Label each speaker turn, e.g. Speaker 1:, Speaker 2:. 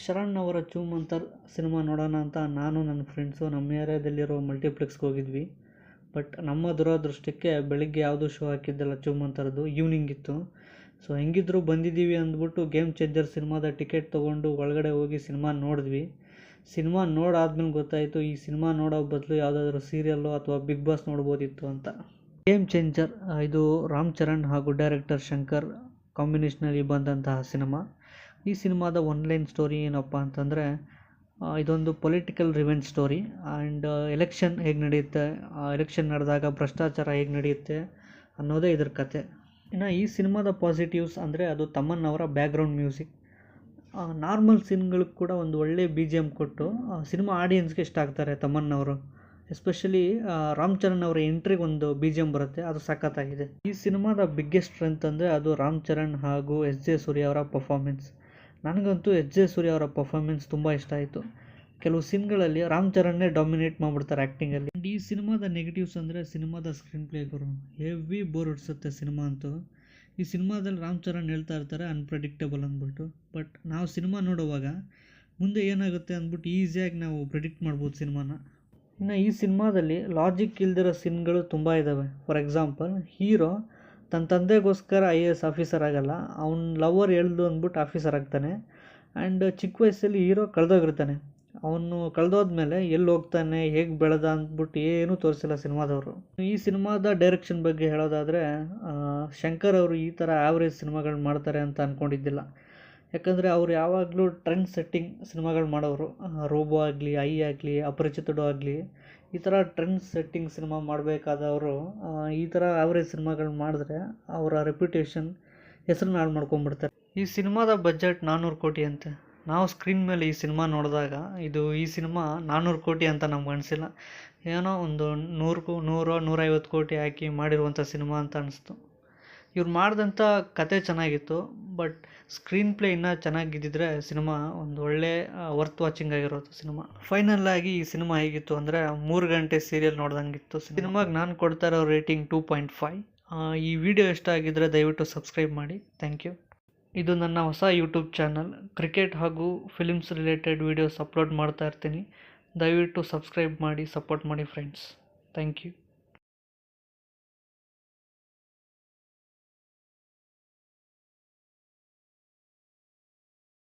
Speaker 1: ಶರಣ್ ಅವರ ಚೂಮಂತರ್ ಸಿನಿಮಾ ನೋಡೋಣ ಅಂತ ನಾನು ನನ್ನ ಫ್ರೆಂಡ್ಸು ನಮ್ಮ ಏರಿಯಾದಲ್ಲಿರೋ ಮಲ್ಟಿಪ್ಲೆಕ್ಸ್ಗೆ ಹೋಗಿದ್ವಿ. ಬಟ್ ನಮ್ಮ ದುರದೃಷ್ಟಕ್ಕೆ ಬೆಳಿಗ್ಗೆ ಯಾವುದೂ ಶೋ ಹಾಕಿದ್ದಲ್ಲ ಚೂಮಂತರದ್ದು, ಈವ್ನಿಂಗ್ ಇತ್ತು. ಸೊ ಹೆಂಗಿದ್ರು ಬಂದಿದ್ದೀವಿ ಅಂದ್ಬಿಟ್ಟು ಗೇಮ್ ಚೇಂಜರ್ ಸಿನಿಮಾದ ಟಿಕೆಟ್ ತೊಗೊಂಡು ಒಳಗಡೆ ಹೋಗಿ ಸಿನಿಮಾ ನೋಡಿದ್ವಿ. ಸಿನಿಮಾ ನೋಡಾದ್ಮೇಲೆ ಗೊತ್ತಾಯಿತು ಈ ಸಿನಿಮಾ ನೋಡೋ ಬದಲು ಯಾವುದಾದ್ರೂ ಸೀರಿಯಲ್ಲು ಅಥವಾ ಬಿಗ್ ಬಾಸ್ ನೋಡ್ಬೋದಿತ್ತು ಅಂತ. ಗೇಮ್ ಚೇಂಜರ್ ಇದು ರಾಮ್ ಚರಣ್ ಹಾಗೂ ಡೈರೆಕ್ಟರ್ ಶಂಕರ್ ಕಾಂಬಿನೇಷನಲ್ಲಿ ಬಂದಂತಹ ಸಿನಿಮಾ. ಈ ಸಿನಿಮಾದ ಒನ್ಲೈನ್ ಸ್ಟೋರಿ ಏನಪ್ಪ ಅಂತಂದರೆ, ಇದೊಂದು political revenge story and election ಹೇಗೆ ನಡೆಯುತ್ತೆ, ಎಲೆಕ್ಷನ್ ನಡೆದಾಗ ಭ್ರಷ್ಟಾಚಾರ ಹೇಗೆ ನಡೆಯುತ್ತೆ ಅನ್ನೋದೇ ಇದ್ರ ಕತೆ. ಇನ್ನು ಈ ಸಿನಿಮಾದ ಪಾಸಿಟಿವ್ಸ್ ಅಂದರೆ ಅದು ತಮನ್ ಅವರ ಬ್ಯಾಕ್ಗ್ರೌಂಡ್ ಮ್ಯೂಸಿಕ್. ನಾರ್ಮಲ್ ಸೀನ್ಗಳಿಗೆ ಕೂಡ ಒಂದು ಒಳ್ಳೆ BGM ಕೊಟ್ಟು ಸಿನಿಮಾ ಆಡಿಯನ್ಸ್ಗೆ ಇಷ್ಟ ಆಗ್ತಾರೆ ತಮನ್ ಅವರು. ಎಸ್ಪೆಷಲಿ ರಾಮ್ ಚರಣ್ ಅವರ ಎಂಟ್ರಿಗೆ ಒಂದು BGM ಬರುತ್ತೆ, ಅದು ಸಖತ್ತಾಗಿದೆ. ಈ ಸಿನಿಮಾದ ಬಿಗ್ಗೆಸ್ಟ್ ಸ್ಟ್ರೆಂತ್ ಅಂದರೆ ಅದು ರಾಮ್ ಚರಣ್ ಹಾಗೂ SJ ಸೂರ್ಯ ಅವರ ಪರ್ಫಾರ್ಮೆನ್ಸ್. ನನಗಂತೂ SJ ಸೂರ್ಯ ಅವರ ಪರ್ಫಾರ್ಮೆನ್ಸ್ ತುಂಬ ಇಷ್ಟ ಆಯಿತು. ಕೆಲವು ಸೀನ್ಗಳಲ್ಲಿ ರಾಮ್ ಚರಣ್ನೇ ಡಾಮಿನೇಟ್ ಮಾಡಿಬಿಡ್ತಾರೆ ಆ್ಯಕ್ಟಿಂಗಲ್ಲಿ. ಈ ಸಿನಿಮಾದ ನೆಗೆಟಿವ್ಸ್ ಅಂದರೆ ಸಿನಿಮಾದ ಸ್ಕ್ರೀನ್ ಪ್ಲೇ ಹೆವಿ ಬೋರ್ ಹೊಡ್ಸುತ್ತೆ ಸಿನಿಮಾ ಅಂತೂ. ಈ ಸಿನಿಮಾದಲ್ಲಿ ರಾಮ್ ಚರಣ್ ಹೇಳ್ತಾ ಇರ್ತಾರೆ ಅನ್ಪ್ರೆಡಿಕ್ಟಬಲ್ ಅಂದ್ಬಿಟ್ಟು, ಬಟ್ ನಾವು ಸಿನಿಮಾ ನೋಡುವಾಗ ಮುಂದೆ ಏನಾಗುತ್ತೆ ಅಂದ್ಬಿಟ್ಟು ಈಸಿಯಾಗಿ ನಾವು ಪ್ರೆಡಿಕ್ಟ್ ಮಾಡ್ಬೋದು ಸಿನಿಮಾನ. ಇನ್ನು ಈ ಸಿನಿಮಾದಲ್ಲಿ ಲಾಜಿಕ್ ಇಲ್ದಿರೋ ಸೀನ್ಗಳು ತುಂಬ ಇದ್ದಾವೆ. ಫಾರ್ ಎಕ್ಸಾಂಪಲ್, ಹೀರೋ ತನ್ನ ತಂದೆಗೋಸ್ಕರ IAS ಆಫೀಸರ್ ಆಗಲ್ಲ, ಅವ್ನ ಲವರ್ ಎಳ್ದು ಅಂದ್ಬಿಟ್ಟು ಆಫೀಸರ್ ಆಗ್ತಾನೆ. ಆ್ಯಂಡ್ ಚಿಕ್ಕ ವಯಸ್ಸಲ್ಲಿ ಹೀರೋ ಕಳೆದೋಗಿರ್ತಾನೆ. ಅವನು ಕಳೆದೋದ್ಮೇಲೆ ಎಲ್ಲಿ ಹೋಗ್ತಾನೆ, ಹೇಗೆ ಬೆಳೆದ ಅಂದ್ಬಿಟ್ಟು ಏನೂ ತೋರಿಸಿಲ್ಲ ಸಿನಿಮಾದವರು. ಈ ಸಿನಿಮಾದ ಡೈರೆಕ್ಷನ್ ಬಗ್ಗೆ ಹೇಳೋದಾದರೆ, ಶಂಕರ್ ಅವರು ಈ ಥರ ಆ್ಯಾವ್ರೇಜ್ ಸಿನಿಮಾಗಳು ಮಾಡ್ತಾರೆ ಅಂತ ಅಂದ್ಕೊಂಡಿದ್ದಿಲ್ಲ. ಯಾಕಂದರೆ ಅವ್ರು ಯಾವಾಗಲೂ ಟ್ರೆಂಡ್ ಸೆಟ್ಟಿಂಗ್ ಸಿನಿಮಾಗಳು ಮಾಡೋರು. ರೋಬೋ ಆಗಲಿ, ಆಗಲಿ, ಅಪರಿಚಿತಡು ಆಗಲಿ, ಈ ಥರ ಟ್ರೆಂಡ್ ಸೆಟ್ಟಿಂಗ್ ಸಿನಿಮಾ ಮಾಡಬೇಕಾದವರು ಈ ಥರ ಆವ್ರೇಜ್ ಸಿನಿಮಾಗಳು ಮಾಡಿದ್ರೆ ಅವರ ರೆಪ್ಯುಟೇಷನ್, ಹೆಸರನ್ನ ಹಾಳು ಮಾಡ್ಕೊಂಡ್ಬಿಡ್ತಾರೆ. ಈ ಸಿನಿಮಾದ ಬಜೆಟ್ 400 ಕೋಟಿ ಅಂತೆ. ನಾವು ಸ್ಕ್ರೀನ್ ಮೇಲೆ ಈ ಸಿನಿಮಾ ನೋಡಿದಾಗ ಈ ಸಿನಿಮಾ 400 ಕೋಟಿ ಅಂತ ನಮ್ಗೆ ಅನಿಸಿಲ್ಲ. ಏನೋ ಒಂದು 100-150 ಕೋಟಿ ಹಾಕಿ ಮಾಡಿರುವಂಥ ಸಿನಿಮಾ ಅಂತ ಅನಿಸ್ತು. ಇವ್ರು ಮಾಡಿದಂಥ ಕತೆ ಚೆನ್ನಾಗಿತ್ತು, ಬಟ್ ಸ್ಕ್ರೀನ್ ಪ್ಲೇ ಇನ್ನೂ ಚೆನ್ನಾಗಿದ್ದಿದ್ರೆ ಸಿನಿಮಾ ಒಂದು ಒಳ್ಳೆ ವರ್ತ್ ವಾಚಿಂಗ್ ಆಗಿರೋದು ಸಿನಿಮಾ. ಫೈನಲ್ ಆಗಿ ಈ ಸಿನಿಮಾ ಹೇಗಿತ್ತು ಅಂದರೆ 3 ಗಂಟೆ ಸೀರಿಯಲ್ ನೋಡ್ದಂಗಿತ್ತು. ಸಿನಿಮಾಗೆ ನಾನು ಕೊಡ್ತಾ ಇರೋ ರೇಟಿಂಗ್ 2.5. ಈ ವಿಡಿಯೋ ಇಷ್ಟ ಆಗಿದ್ದರೆ ದಯವಿಟ್ಟು ಸಬ್ಸ್ಕ್ರೈಬ್ ಮಾಡಿ. Thank you. ಇದು ನನ್ನ ಹೊಸ ಯೂಟ್ಯೂಬ್ ಚಾನಲ್. ಕ್ರಿಕೆಟ್ ಹಾಗೂ ಫಿಲಿಮ್ಸ್ ರಿಲೇಟೆಡ್ ವೀಡಿಯೋಸ್ ಅಪ್ಲೋಡ್ ಮಾಡ್ತಾ ಇರ್ತೀನಿ. ದಯವಿಟ್ಟು ಸಬ್ಸ್ಕ್ರೈಬ್ ಮಾಡಿ, ಸಪೋರ್ಟ್ ಮಾಡಿ ಫ್ರೆಂಡ್ಸ್. Thank you.